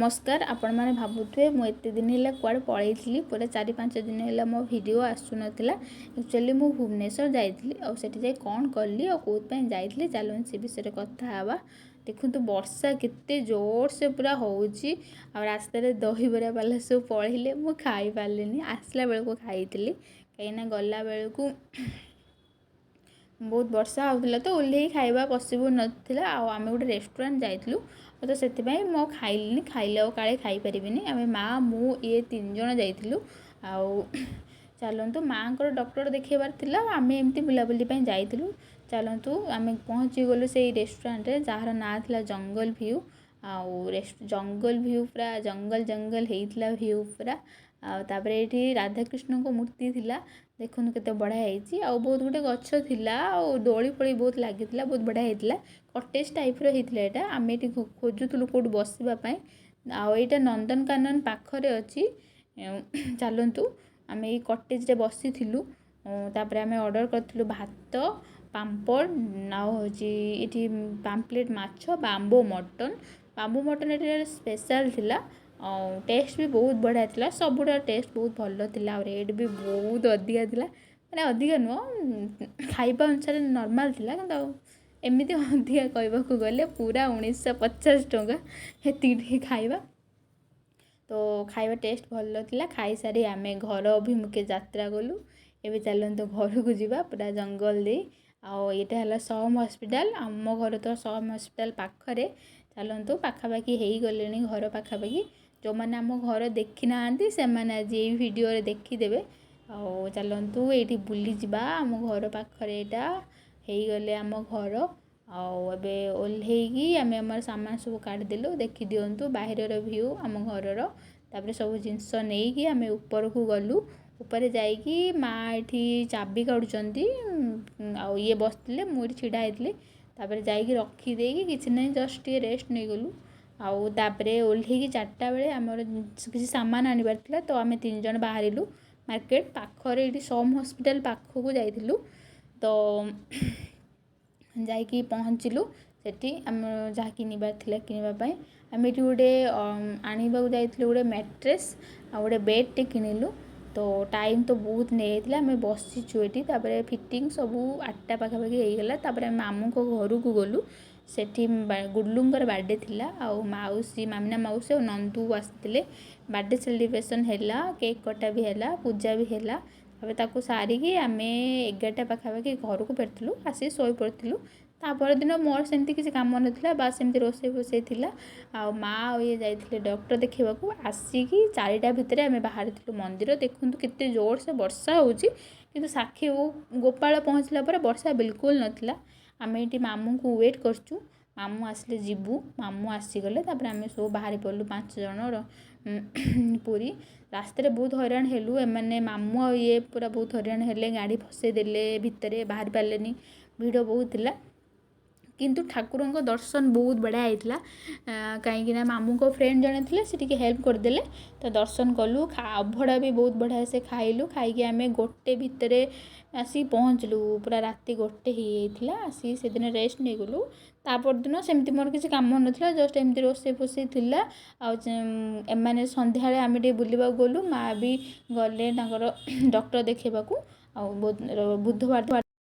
नमस्कार। आपण मैंने भावुए मुझे दिन है कुआड़े पलैली पूरा 4-5 दिन है मो वीडियो आसूना। एक्चुअली मु भुवनेश्वर जाइली और कौन कली और कौन जाइली चलो से विषय कथा हाँ। देखु तो वर्षा केते जोर से पूरा होउची और रास्ता दहीबरा वाला सब पलैले मु खाई पार्ली आसला बेलू को खाई कहीं गला बेलू बहुत वर्षा होता तो ओल्हे खाइबा पॉसिबल नथिला आम गोटे रेस्टोरेंट जाइलु तो से मो खाइली खाइले काले खाई परिबिनी आम माँ मु ये 3 जन जाइलु चलतु माँ को डॉक्टर देखेबार थिला आम एमती बुलाबुली जाइलु। चलतु आम पहुँची गलु से रेस्टोरेंट रे जार ना थिला जंगल व्यू आउ जंगल व्यू पूरा जंगल जंगल होता व्यू पूरा तापर ये राधाकृष्ण को मूर्ति थिला देखु केते बढ़िया होती आ बहुत गुटे गछ थिला आ दोली फोली बहुत लगी बहुत बढ़िया होता कटेज टाइप रहा आम ये खोजुलु कौट बसवाई आईटा नंदनकानन पाखरे अच्छी। चलतु आम ये कटेज रे बसी तापर आम ऑर्डर करूँ भात पापड़ ये पाम्पलेट माछ बाम्बो मटन ये स्पेशल थिला और टेस्ट भी बहुत बढ़िया था सब टेस्ट बहुत भल था और रेट भी बहुत अधिका था मैंने अधिका नुह खाइबा अनुसार नॉर्मल थिला एमती अधिका कहवाक गले पूरा 1950 टंका ये खाइबा तो खाइबा टेस्ट भल था। खाई सारी आम घर अभिमुखे यात्रा गलु एवं चलते घर को जीवा पूरा जंगल दे आईटा है सम हॉस्पिटल आम घर तो सम हॉस्पिटल पाखरे चलतु पाखापाखि हो गले घर पाखापाखि जो मैंने आम घर देखी ना से मैंने आज ये वीडियो रे देखीदे आ चलतु ये बुली जा आम घर पाखरे यहाँ हो गले आम घर आबे ओल्हेकी आम आम सामान सब काढ़ीदेलु देखी दिंतु बाहर व्यू आम घर तापर सब जिनस नहीं आम ऊपर को गलु ऊपर जाइकी माँ ये चाबी काढ़ुचंती आ ये बसते मुझे छिड़ा होती तापर जाइकी रखीदे कि ना जस्ट टे रेस्ट नहीं गलु आउे ओल्हेकी 4टा बेले आमर किसी सामान आनबार था तो आम 3 जन बाहरिलु मार्केट पाखरे ये सम हॉस्पिटल पाखक जाइलु तो जाइकी पहुँचलु सेठी आम जहाँ किनबार किनापी आम ये गोटे आने जाइलु गोटे मैट्रेस आ गोटे बेडटे किणिलु तो टाइम तो बहुत नहीं आम बसीचु ये तापर फिटिंग सब 8टा पाखापाखि होगला तापर आम मामू को घर को गलु सेठी गुडलुंगर बर्थडे थिला आ माउसी मामिना माउसी और नंदू आसते बर्थडे सेलिब्रेशन है केक कटा भी है पूजा भी है ताकू सारिकी आम 11टा पाखापाखि घर को फेरलु आसी शोई पड़ू तापर दिन मोर सेमती किसी काम ना बास एमती रोसे फोसे थी आ माँ ये जाइए डॉक्टर देखेबाकू आसिकी 4टा भितर आम बाहर मंदिर देखु केते जोर से वर्षा होची किंतु साक्षी गोपाल पहुँचला पर वर्षा बिल्कुल नाला आम ये मामू को वेट करचु मामू आसले जीवु मामू आसीगले तापर आम सब बाहरी पड़लु 5 जन पूरी रास्ते बहुत हैरान हेलु एमाने मामू आ ये पूरा बहुत हैरान हेले गाड़ी फसईदेले भितर बाहर पारे भिड़ बहुत थिला किंतु ठाकुर दर्शन बहुत बढ़िया होता कहीं मामू को फ्रेंड जड़े थे से हेल्प करदे तो दर्शन कलु अभड़ा भी बहुत बढ़िया से खाइलु खाई आम गोटे भितर आसी पहुँचलु पूरा राति गोटे होता आसी से दिन रेस्ट नहीं गलु तापर दिन सेमती मोर किसी काम ना जस्ट एमती रोसे फोसे थिला एमाने संध्या आम बुलवा गलु माँ भी गले डॉक्टर देखेबाकू बुधवार